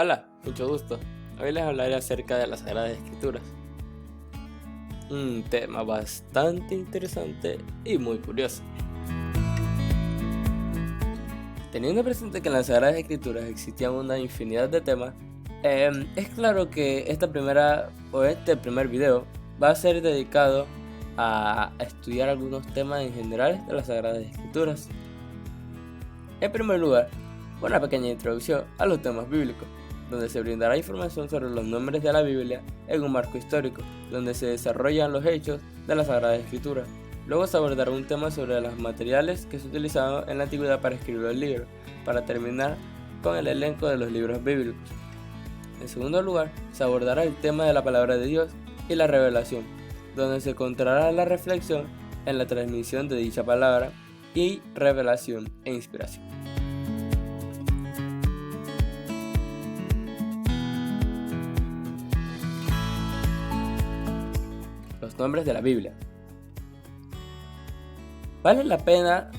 Hola, mucho gusto. Hoy les hablaré acerca de las Sagradas Escrituras. Un tema bastante interesante y muy curioso. Teniendo presente que en las Sagradas Escrituras existían una infinidad de temas, es claro que este primer video va a ser dedicado a estudiar algunos temas en general de las Sagradas Escrituras. En primer lugar, una pequeña introducción a los temas bíblicos, donde se brindará información sobre los nombres de la Biblia en un marco histórico, donde se desarrollan los hechos de la Sagrada Escritura. Luego se abordará un tema sobre los materiales que se utilizaban en la antigüedad para escribir los libros, para terminar con el elenco de los libros bíblicos. En segundo lugar, se abordará el tema de la palabra de Dios y la revelación, donde se encontrará la reflexión en la transmisión de dicha palabra y revelación e inspiración. Los nombres de la Biblia. Vale la pena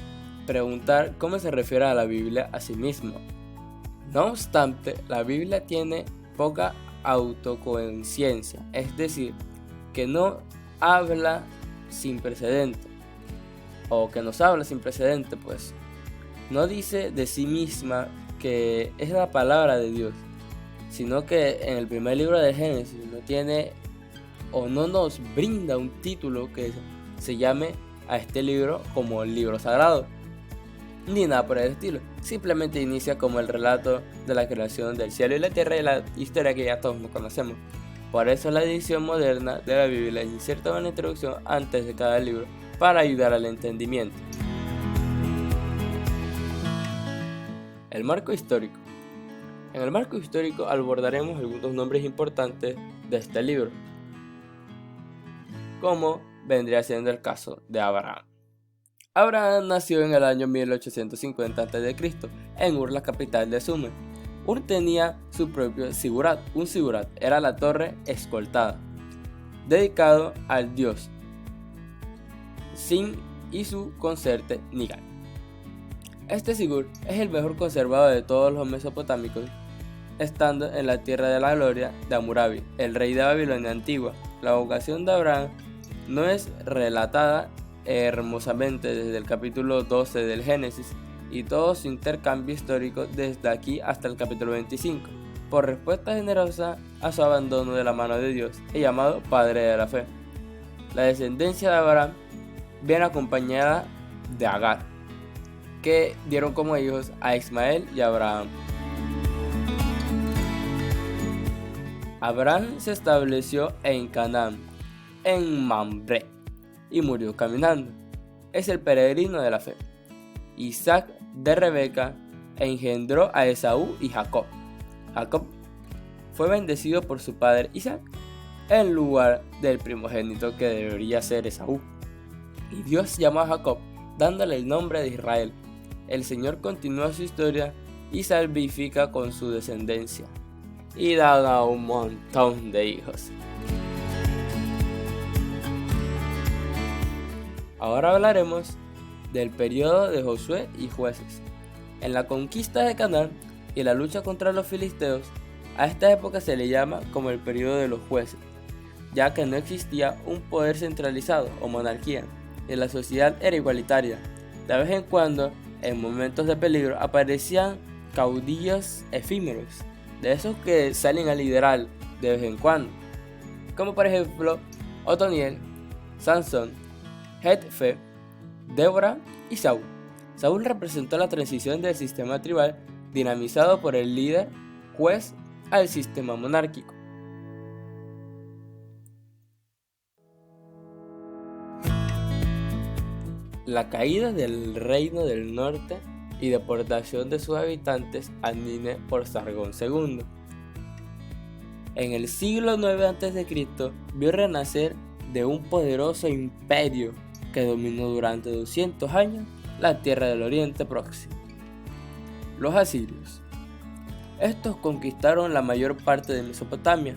preguntar cómo se refiere a la Biblia a sí misma. No obstante, la Biblia tiene poca autoconciencia, es decir, que no habla sin precedente, o que nos habla sin precedente, pues no dice de sí misma que es la palabra de Dios, sino que en el primer libro de Génesis no tiene o no nos brinda un título que se llame a este libro como el libro sagrado, ni nada por el estilo. Simplemente inicia como el relato de la creación del cielo y la tierra y la historia que ya todos nos conocemos. Por eso la edición moderna de la Biblia inserta una introducción antes de cada libro para ayudar al entendimiento. El marco histórico. En el marco histórico abordaremos algunos nombres importantes de este libro, como vendría siendo el caso de Abraham. Abraham nació en el año 1850 a.C. en Ur, la capital de Sumer. Ur tenía su propio sigurat. Un sigurat era la torre escoltada, dedicado al dios Sin y su consorte Nigal. Este sigur es el mejor conservado de todos los mesopotámicos, estando en la tierra de la gloria de Hammurabi, el rey de Babilonia antigua. La vocación de Abraham no es relatada hermosamente desde el capítulo 12 del Génesis y todo su intercambio histórico desde aquí hasta el capítulo 25, por respuesta generosa a su abandono de la mano de Dios, y llamado Padre de la Fe. La descendencia de Abraham viene acompañada de Agar, que dieron como hijos a Ismael y Abraham. Abraham se estableció en Canaán, en Mamre, y murió caminando. Es el peregrino de la fe. Isaac de Rebeca engendró a Esaú y Jacob. Jacob fue bendecido por su padre Isaac en lugar del primogénito que debería ser Esaú. Y Dios llamó a Jacob dándole el nombre de Israel. El Señor continúa su historia y salvifica con su descendencia, y da un montón de hijos. Ahora hablaremos del periodo de Josué y Jueces. En la conquista de Canaán y la lucha contra los filisteos, a esta época se le llama como el periodo de los jueces, ya que no existía un poder centralizado o monarquía, y la sociedad era igualitaria. De vez en cuando, en momentos de peligro, aparecían caudillos efímeros, de esos que salen a liderar de vez en cuando, como por ejemplo Otoniel, Sansón, Jetfe, Débora y Saúl. Saúl representó la transición del sistema tribal dinamizado por el líder juez al sistema monárquico. La caída del reino del norte y deportación de sus habitantes a Nínive por Sargón II. En el siglo IX a.C. vio renacer de un poderoso imperio que dominó durante 200 años la tierra del Oriente Próximo. Los asirios. Estos conquistaron la mayor parte de Mesopotamia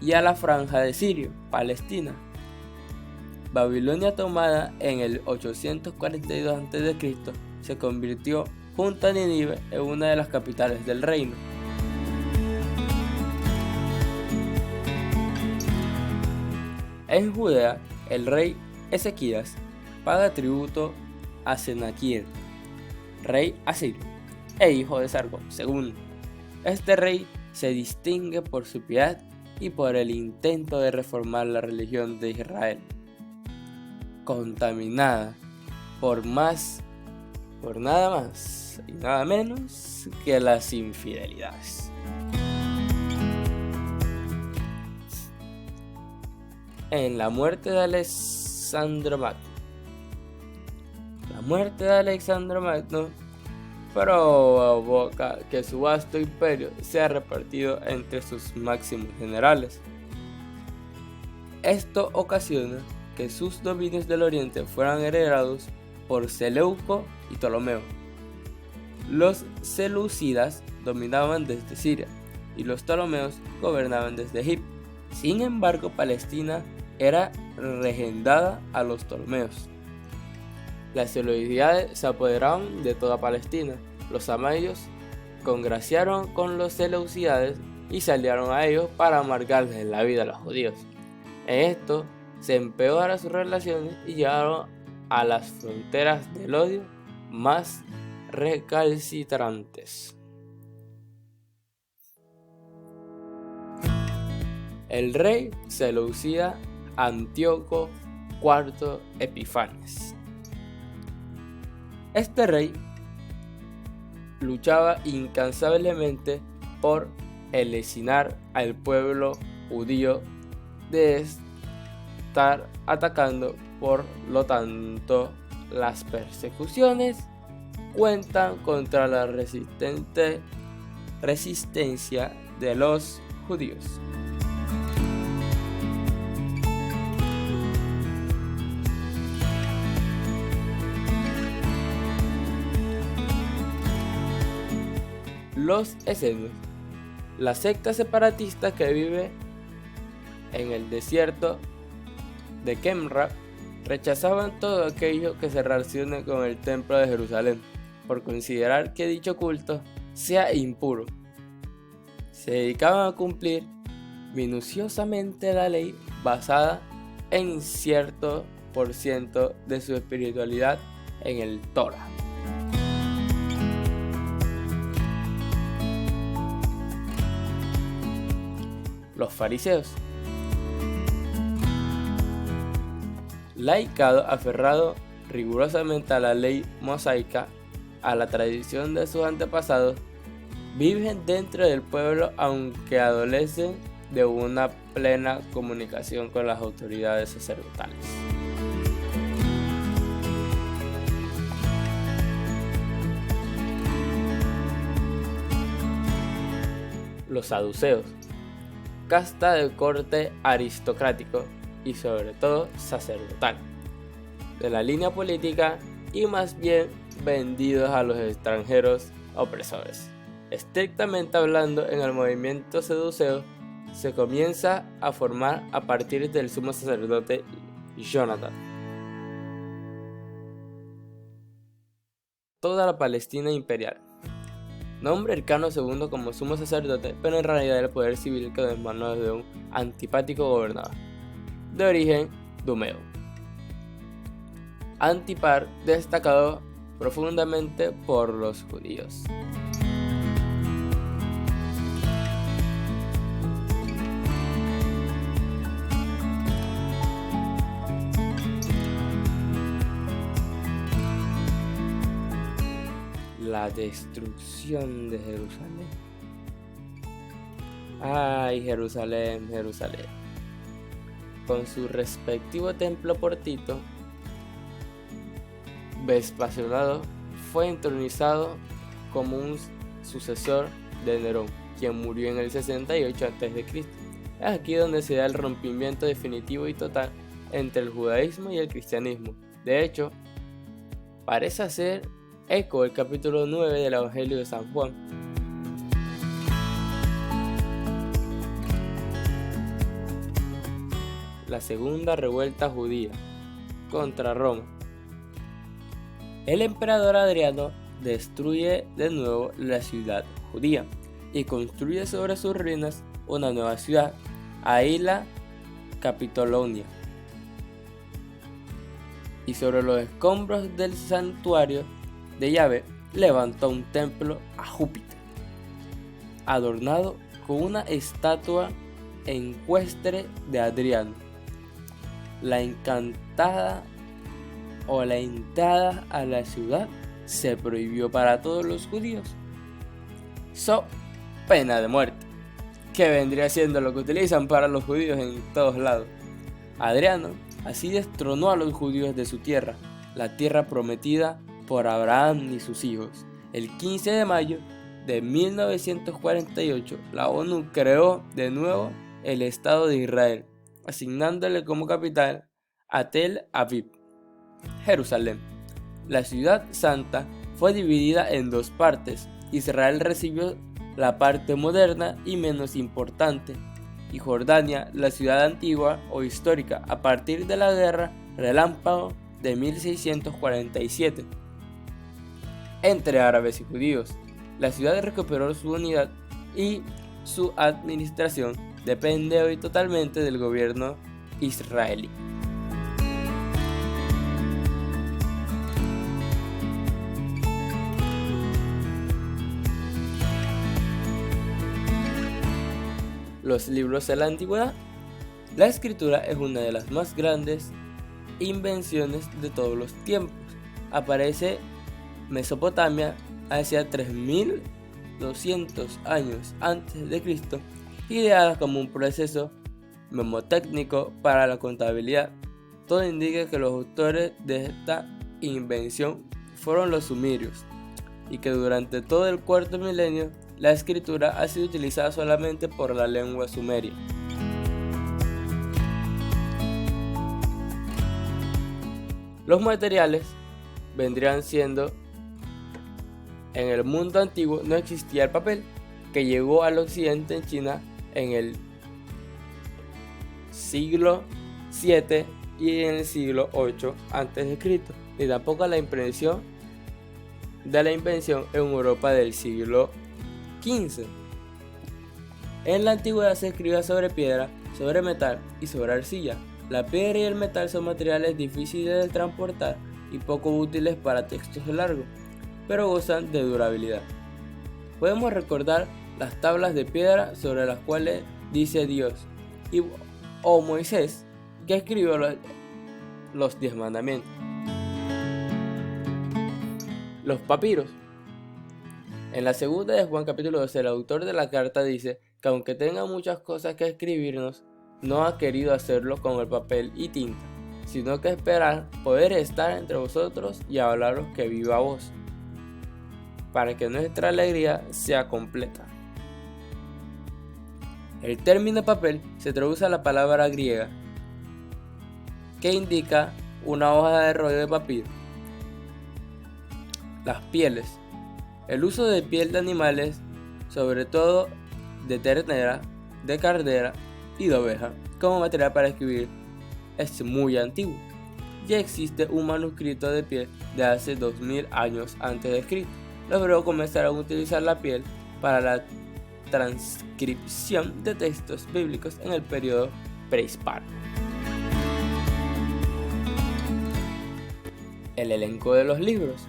y a la franja de Sirio, Palestina. Babilonia, tomada en el 842 a.C., se convirtió junto a Nínive en una de las capitales del reino. En Judea, el rey Ezequías paga tributo a Senaquerib, rey asirio, e hijo de Sargón II. Este rey se distingue por su piedad y por el intento de reformar la religión de Israel, contaminada por nada más y nada menos que las infidelidades. En la muerte de Alejandro Magno. La muerte de Alejandro Magno provoca que su vasto imperio sea repartido entre sus máximos generales. Esto ocasiona que sus dominios del oriente fueran heredados por Seleuco y Ptolomeo. Los seleucidas dominaban desde Siria y los ptolomeos gobernaban desde Egipto. Sin embargo, Palestina era regentada a los ptolomeos. Las seleucidas se apoderaron de toda Palestina. Los amadios congraciaron con los seleucidas y se aliaron a ellos para amargarles la vida a los judíos. En esto se empeoraron sus relaciones y llegaron a las fronteras del odio más recalcitrantes. El rey seleucida Antíoco IV Epifanes. Este rey luchaba incansablemente por eliminar al pueblo judío de estar atacando. Por lo tanto, las persecuciones cuentan contra la resistencia de los judíos. Los esenios, la secta separatista que vive en el desierto de Qumran, rechazaban todo aquello que se relacione con el templo de Jerusalén, por considerar que dicho culto sea impuro. Se dedicaban a cumplir minuciosamente la ley basada en cierto por ciento de su espiritualidad en el Torah. Los fariseos. Laicado aferrado rigurosamente a la ley mosaica, a la tradición de sus antepasados, viven dentro del pueblo aunque adolecen de una plena comunicación con las autoridades sacerdotales. Los saduceos, casta de corte aristocrático y sobre todo sacerdotal, de la línea política y más bien vendidos a los extranjeros opresores. Estrictamente hablando, en el movimiento saduceo se comienza a formar a partir del sumo sacerdote Jonatán. Toda la Palestina imperial. Nombre Hircano II como sumo sacerdote, pero en realidad el poder civil quedó en manos de un antipático gobernador, de origen dumeo. Antipar destacado profundamente por los judíos. La destrucción de Jerusalén. Ay, Jerusalén, Jerusalén. Con su respectivo templo portito, Vespasiano fue entronizado como un sucesor de Nerón, quien murió en el 68 a.C. Es aquí donde se da el rompimiento definitivo y total entre el judaísmo y el cristianismo. De hecho, parece hacer eco el capítulo 9 del Evangelio de San Juan. La segunda revuelta judía contra Roma. El emperador Adriano destruye de nuevo la ciudad judía y construye sobre sus ruinas una nueva ciudad, Aila Capitolonia, y sobre los escombros del santuario de Yahvé levantó un templo a Júpiter, adornado con una estatua ecuestre de Adriano. La entrada a la ciudad se prohibió para todos los judíos, so pena de muerte, que vendría siendo lo que utilizan para los judíos en todos lados. Adriano así destronó a los judíos de su tierra, la tierra prometida por Abraham y sus hijos. El 15 de mayo de 1948, la ONU creó de nuevo el Estado de Israel, asignándole como capital a Tel Aviv, Jerusalén. La ciudad santa fue dividida en dos partes. Israel recibió la parte moderna y menos importante, y Jordania, la ciudad antigua o histórica, a partir de la guerra relámpago de 1647 entre árabes y judíos. La ciudad recuperó su unidad y su administración depende hoy totalmente del gobierno israelí. Los libros de la antigüedad. La escritura es una de las más grandes invenciones de todos los tiempos. Aparece Mesopotamia hacia 3200 años antes de Cristo, ideada como un proceso mnemotécnico para la contabilidad. Todo indica que los autores de esta invención fueron los sumerios, y que durante todo el cuarto milenio la escritura ha sido utilizada solamente por la lengua sumeria. Los materiales vendrían siendo: en el mundo antiguo no existía el papel, que llegó al occidente en China en el siglo VII y en el siglo VIII a.C., ni tampoco la invención en Europa del siglo XV. En la antigüedad se escribía sobre piedra, sobre metal y sobre arcilla. La piedra y el metal son materiales difíciles de transportar y poco útiles para textos largos, pero gozan de durabilidad. Podemos recordar las tablas de piedra sobre las cuales dice Dios o Moisés, que escribió los 10 mandamientos. Los papiros. En la segunda de Juan capítulo 12, el autor de la carta dice que aunque tenga muchas cosas que escribirnos, no ha querido hacerlo con el papel y tinta, sino que esperar poder estar entre vosotros y hablaros que viva voz, para que nuestra alegría sea completa. El término papel se traduce a la palabra griega, que indica una hoja de rollo de papiro. Las pieles. El uso de piel de animales, sobre todo de ternera, de carnera y de oveja, como material para escribir, es muy antiguo. Ya existe un manuscrito de piel de hace 2000 años antes de Cristo. Los hebreos comenzaron a utilizar la piel para la transcripción de textos bíblicos en el periodo prehispánico. El elenco de los libros.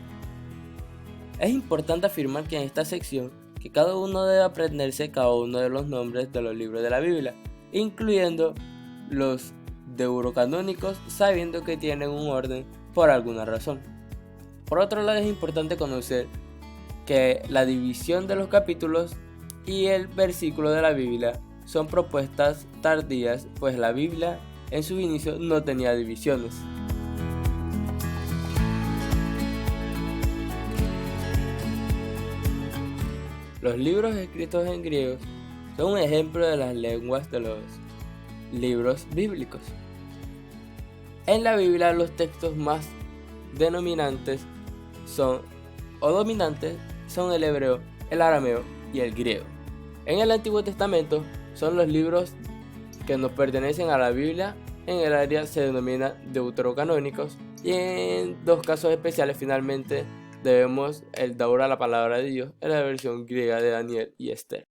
Es importante afirmar que en esta sección que cada uno debe aprenderse cada uno de los nombres de los libros de la Biblia, incluyendo los deuterocanónicos, sabiendo que tienen un orden por alguna razón. Por otro lado, es importante conocer que la división de los capítulos y el versículo de la Biblia son propuestas tardías, pues la Biblia en su inicio no tenía divisiones. Los libros escritos en griego son un ejemplo de las lenguas de los libros bíblicos. En la Biblia los textos más dominantes son el hebreo, el arameo y el griego. En el Antiguo Testamento son los libros que nos pertenecen a la Biblia. En el área se denomina deuterocanónicos, y en dos casos especiales finalmente debemos el Daura, la palabra de Dios, en la versión griega de Daniel y Esther.